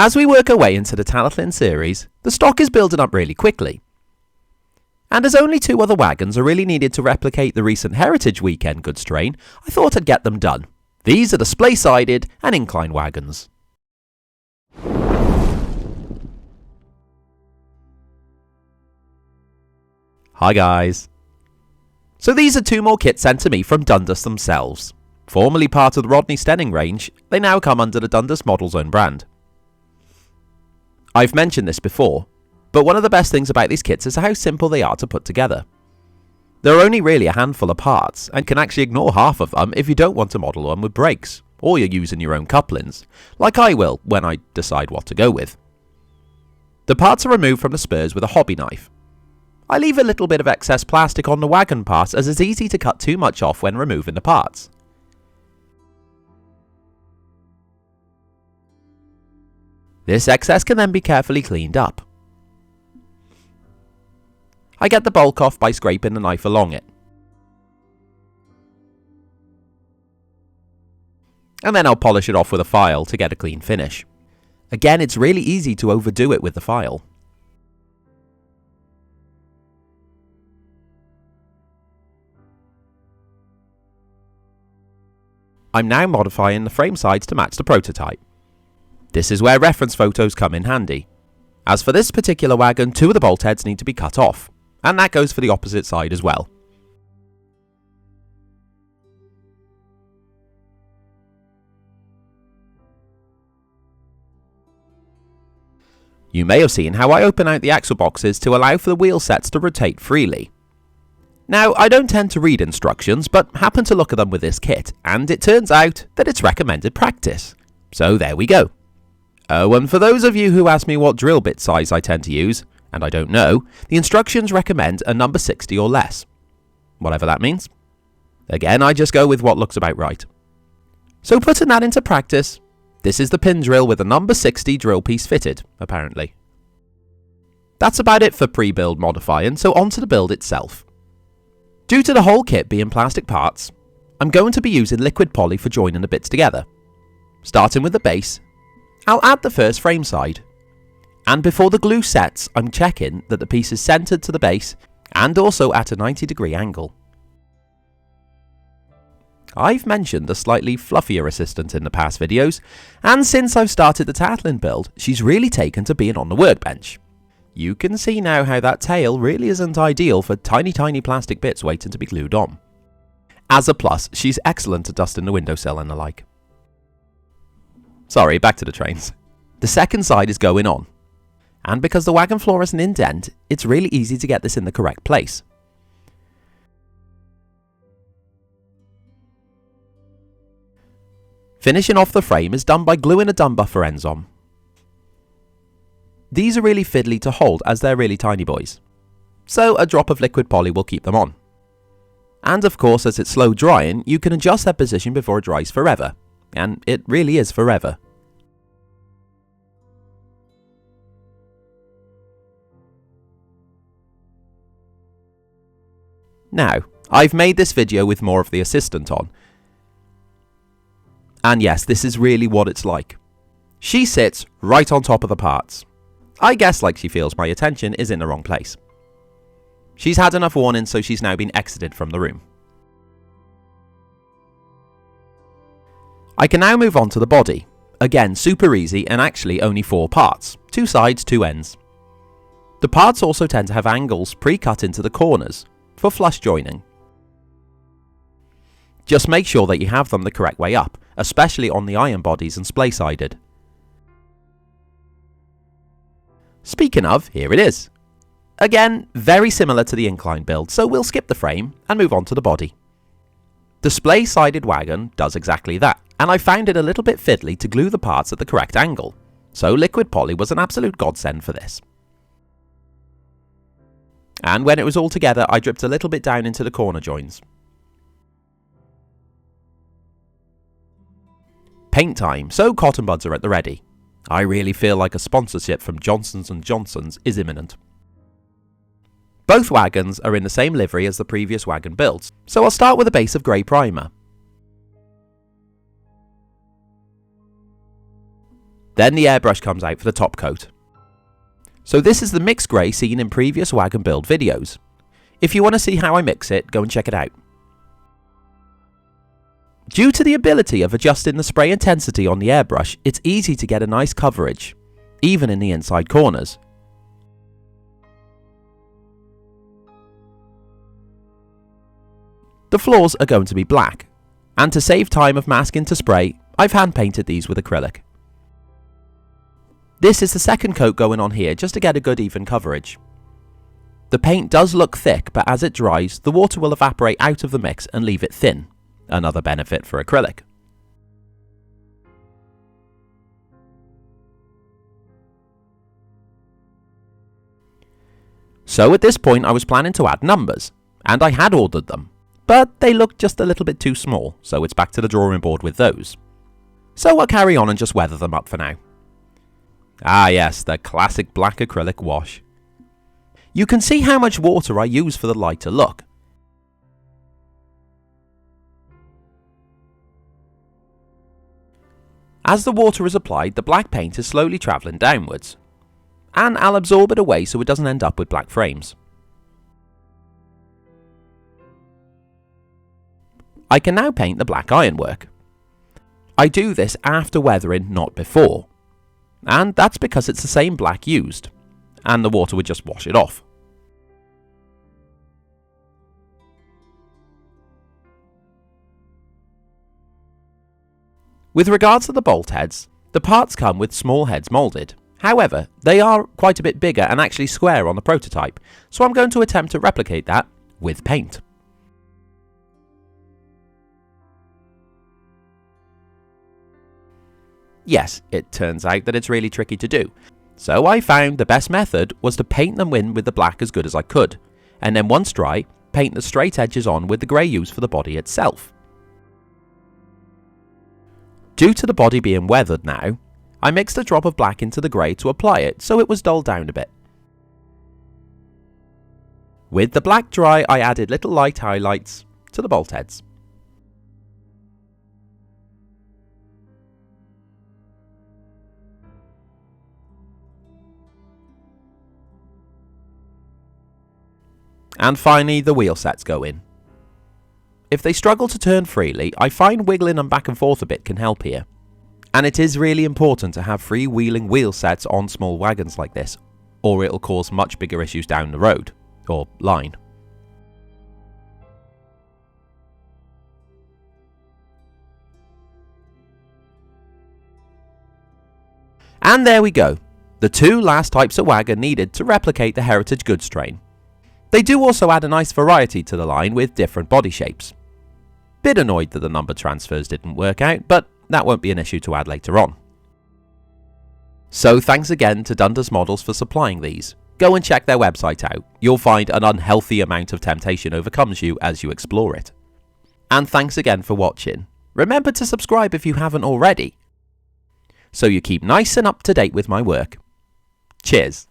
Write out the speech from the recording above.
As we work our way into the Talyllyn series, the stock is building up really quickly. And as only 2 other wagons are really needed to replicate the recent Heritage Weekend goods train, I thought I'd get them done. These are the Splay-sided and Incline wagons. Hi guys. So these are 2 more kits sent to me from Dundas themselves. Formerly part of the Rodney Stenning range, they now come under the Dundas Models own brand. I've mentioned this before, but one of the best things about these kits is how simple they are to put together. There are only really a handful of parts, and can actually ignore half of them if you don't want to model one with brakes, or you're using your own couplings, like I will when I decide what to go with. The parts are removed from the spurs with a hobby knife. I leave a little bit of excess plastic on the wagon parts as it's easy to cut too much off when removing the parts. This excess can then be carefully cleaned up. I get the bulk off by scraping the knife along it. And then I'll polish it off with a file to get a clean finish. Again, it's really easy to overdo it with the file. I'm now modifying the frame sides to match the prototype. This is where reference photos come in handy. As for this particular wagon, 2 of the bolt heads need to be cut off, and that goes for the opposite side as well. You may have seen how I open out the axle boxes to allow for the wheel sets to rotate freely. Now, I don't tend to read instructions, but happen to look at them with this kit, and it turns out that it's recommended practice. So there we go. Oh, and for those of you who ask me what drill bit size I tend to use, and I don't know, the instructions recommend a number 60 or less. Whatever that means. Again, I just go with what looks about right. So putting that into practice, this is the pin drill with a number 60 drill piece fitted, apparently. That's about it for pre-build modifying, so on to the build itself. Due to the whole kit being plastic parts, I'm going to be using liquid poly for joining the bits together. Starting with the base, I'll add the first frame side. And before the glue sets, I'm checking that the piece is centered to the base and also at a 90-degree angle. I've mentioned a slightly fluffier assistant in the past videos, and since I've started the Talyllyn build, she's really taken to being on the workbench. You can see now how that tail really isn't ideal for tiny plastic bits waiting to be glued on. As a plus, she's excellent at dusting the windowsill and the like. Sorry, back to the trains. The second side is going on, and because the wagon floor is an indent, it's really easy to get this in the correct place. Finishing off the frame is done by gluing the dumb buffer ends on. These are really fiddly to hold as they're really tiny boys, so a drop of liquid poly will keep them on. And of course, as it's slow drying, you can adjust their position before it dries forever, and it really is forever. Now, I've made this video with more of the assistant on, and yes, this is really what it's like. She sits right on top of the parts. I guess like she feels my attention is in the wrong place. She's had enough warning, so she's now been exited from the room. I can now move on to the body. Again, super easy and actually only 4 parts. 2 sides, 2 ends. The parts also tend to have angles pre-cut into the corners for flush joining. Just make sure that you have them the correct way up, especially on the iron bodies and splay-sided. Speaking of, here it is. Again, very similar to the Incline build, so we'll skip the frame and move on to the body. The Splay-sided wagon does exactly that, and I found it a little bit fiddly to glue the parts at the correct angle, so liquid poly was an absolute godsend for this. And when it was all together, I dripped a little bit down into the corner joins. Paint time, so cotton buds are at the ready. I really feel like a sponsorship from Johnsons & Johnsons is imminent. Both wagons are in the same livery as the previous wagon builds, so I'll start with a base of grey primer. Then the airbrush comes out for the top coat. So this is the mixed grey seen in previous Wagon build videos. If you want to see how I mix it, go and check it out. Due to the ability of adjusting the spray intensity on the airbrush, it's easy to get a nice coverage, even in the inside corners. The floors are going to be black, and to save time of masking to spray, I've hand painted these with acrylic. This is the second coat going on here just to get a good even coverage. The paint does look thick, but as it dries, the water will evaporate out of the mix and leave it thin, another benefit for acrylic. So at this point I was planning to add numbers, and I had ordered them, but they looked just a little bit too small, so it's back to the drawing board with those. So I'll carry on and just weather them up for now. Ah yes, the classic black acrylic wash. You can see how much water I use for the lighter look. As the water is applied, the black paint is slowly travelling downwards, and I'll absorb it away so it doesn't end up with black frames. I can now paint the black ironwork. I do this after weathering, not before, and that's because it's the same black used, and the water would just wash it off. With regards to the bolt heads, the parts come with small heads moulded. However, they are quite a bit bigger and actually square on the prototype, so I'm going to attempt to replicate that with paint. Yes, it turns out that it's really tricky to do, so I found the best method was to paint them in with the black as good as I could, and then once dry, paint the straight edges on with the grey used for the body itself. Due to the body being weathered now, I mixed a drop of black into the grey to apply it so it was dulled down a bit. With the black dry, I added little light highlights to the bolt heads. And finally, the wheel sets go in. If they struggle to turn freely, I find wiggling them back and forth a bit can help here. And it is really important to have free-wheeling wheel sets on small wagons like this, or it'll cause much bigger issues down the road, or line. And there we go, the two last types of wagon needed to replicate the heritage goods train. They do also add a nice variety to the line with different body shapes. Bit annoyed that the number transfers didn't work out, but that won't be an issue to add later on. So thanks again to Dundas Models for supplying these. Go and check their website out, you'll find an unhealthy amount of temptation overcomes you as you explore it. And thanks again for watching. Remember to subscribe if you haven't already, so you keep nice and up to date with my work. Cheers.